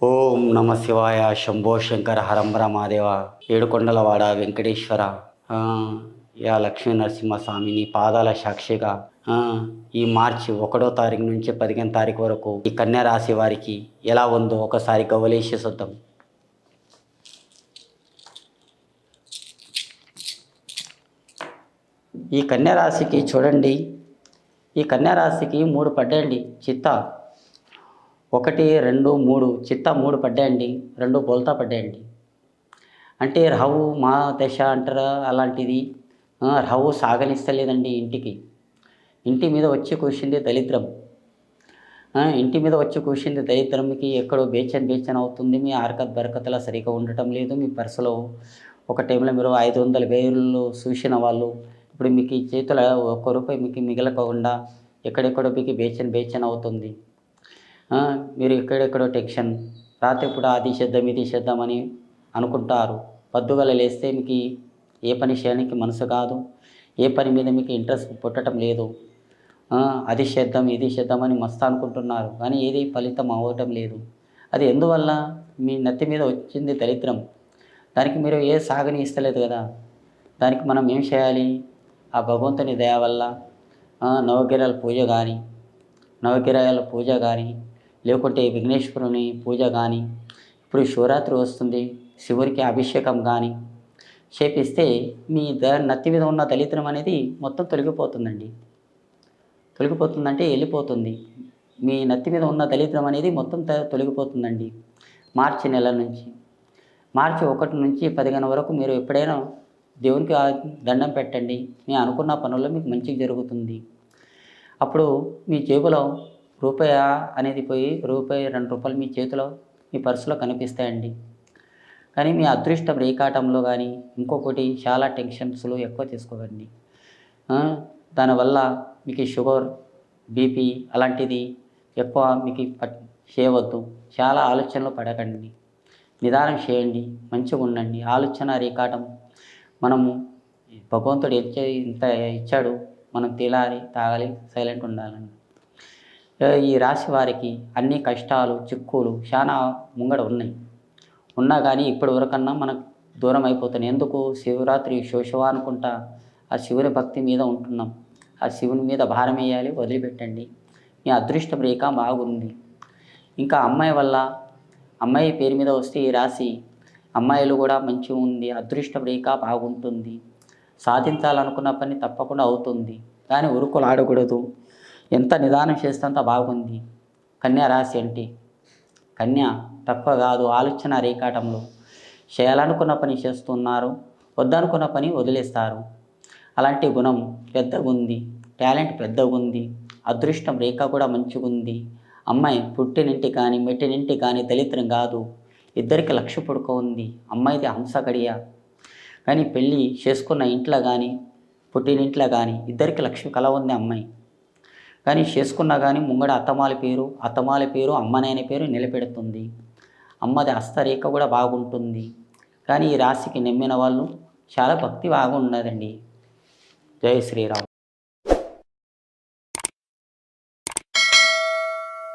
ఓం నమ శివాయ శంభో శంకర హరంబర మహాదేవ ఏడుకొండలవాడ వెంకటేశ్వర ఆ, యా లక్ష్మీ నరసింహస్వామి నీ పాదాల సాక్షిగా ఈ మార్చి 1వ తారీఖు నుంచి 15వ తారీఖు వరకు ఈ కన్యా రాశి వారికి ఎలా ఉందో ఒకసారి గవలేసి చూద్దాం. ఈ కన్యా రాశికి చూడండి, ఈ కన్యా రాశికి 3 పడ్డాయండి. చిత్త 1, 2, 3 చిత్త 3 పడ్డాయండి, 2 బోల్తా పడ్డాయండి. అంటే రాహు మా దశ అంటారా అలాంటిది. రాహు సాగనిస్తలేదండి ఇంటికి. ఇంటి మీద వచ్చి కూర్చుంది దరిద్రం. ఇంటి మీద వచ్చి కూర్చుంది దరిద్రంకి ఎక్కడో బేచన్ అవుతుంది. మీ హరకత్ బరకతలా సరిగా ఉండటం లేదు. మీ పర్సులో ఒక టైంలో మీరు 500 వేలు చూసిన వాళ్ళు ఇప్పుడు మీకు ఈ చేతిలో ₹1 మీకు మిగలకుండా ఎక్కడెక్కడో మీకు బేచన్ అవుతుంది. మీరు ఎక్కడెక్కడో టెన్షన్, రాత్రిపూట అది చేద్దాం ఇది చేద్దామని అనుకుంటారు. పొద్దుగాల లేస్తే మీకు ఏ పని చేయడానికి మనసు కాదు, ఏ పని మీద మీకు ఇంట్రెస్ట్ పుట్టడం లేదు. అది చేద్దాం ఇది చేద్దామని మస్తు అనుకుంటున్నారు, కానీ ఏది ఫలితం అవ్వటం లేదు. అది ఎందువల్ల? మీ నెత్తి మీద వచ్చింది దరిద్రం. దానికి మీరు ఏ సాగని ఇస్తలేదు కదా. దానికి మనం ఏం చేయాలి? ఆ భగవంతుని దయ వల్ల నవగ్రహాల పూజ కానీ లేకుంటే విఘ్నేశ్వరుని పూజ కానీ, ఇప్పుడు శివరాత్రి వస్తుంది, శివునికి అభిషేకం కానీ చేపిస్తే మీ నత్తి మీద ఉన్న దరిద్రం అనేది మొత్తం తొలగిపోతుందండి. తొలగిపోతుందంటే వెళ్ళిపోతుంది. మీ నత్తి మీద ఉన్న దరిద్రం అనేది మొత్తం తొలగిపోతుందండి. మార్చి నెల నుంచి, మార్చి 1 నుంచి 15 వరకు మీరు ఎప్పుడైనా దేవునికి దండం పెట్టండి. మీ అనుకున్న పనుల్లో మీకు మంచిగా జరుగుతుంది. అప్పుడు మీ జేబులో రూపాయి అనేది పోయి ₹2 మీ చేతిలో మీ పర్సులో కనిపిస్తాయండి. కానీ మీ అదృష్టం రేకాటంలో కానీ ఇంకొకటి చాలా టెన్షన్స్లు ఎక్కువ తీసుకోకండి. దానివల్ల మీకు షుగర్, బీపీ అలాంటిది ఎక్కువ మీకు చేయవద్దు. చాలా ఆలోచనలు పడకండి, నిదానం చేయండి, మంచిగా ఉండండి. ఆలోచన రేకాటం మనము భగవంతుడు ఇంత ఇచ్చాడు, మనం తినాలి, తాగాలి, సైలెంట్ ఉండాలండి. ఈ రాశి వారికి అన్ని కష్టాలు చిక్కులు చాలా ముంగడ ఉన్నా కానీ ఇప్పటి వరకన్నా మనకు దూరం అయిపోతున్నాయి. ఎందుకు? శివరాత్రి శివ అనుకుంటా ఆ శివుని భక్తి మీద ఉంటున్నాం. ఆ శివుని మీద భారం వేయాలి, వదిలిపెట్టండి. మీ అదృష్టం రేఖ బాగుంది. ఇంకా అమ్మాయి పేరు మీద వస్తే ఈ రాశి అమ్మాయిలు కూడా మంచిగా ఉంది. అదృష్టం రేఖ బాగుంటుంది. సాధించాలనుకున్న పని తప్పకుండా అవుతుంది, కానీ ఉరుకులు ఆడకూడదు. ఎంత నిదానం చేస్తే అంత బాగుంది. కన్యా రాశి అంటే కన్య తక్కువ కాదు. ఆలోచన రేఖాటంలో చేయాలనుకున్న పని చేస్తున్నారు, వద్దనుకున్న పని వదిలేస్తారు. అలాంటి గుణం పెద్దగా ఉంది, టాలెంట్ పెద్దగా ఉంది. అదృష్టం రేఖ కూడా మంచిగా ఉంది. అమ్మాయి పుట్టినింటి కానీ మెట్టినింటి కానీ దళిద్రం కాదు. ఇద్దరికి లక్ష పుడక ఉంది. అమ్మాయిది హంస గడియ. కానీ పెళ్ళి చేసుకున్న ఇంట్లో కానీ పుట్టినింట్లో కానీ ఇద్దరికి లక్ష్మి కల ఉంది అమ్మాయి. కానీ చేసుకున్నా కానీ ముంగడ అత్తమాల పేరు అమ్మనైన పేరు నిలబెడుతుంది. అమ్మది హస్తరేఖ కూడా బాగుంటుంది. కానీ ఈ రాశికి నమ్మిన వాళ్ళు చాలా భక్తి బాగున్నదండి. జై శ్రీరామ్.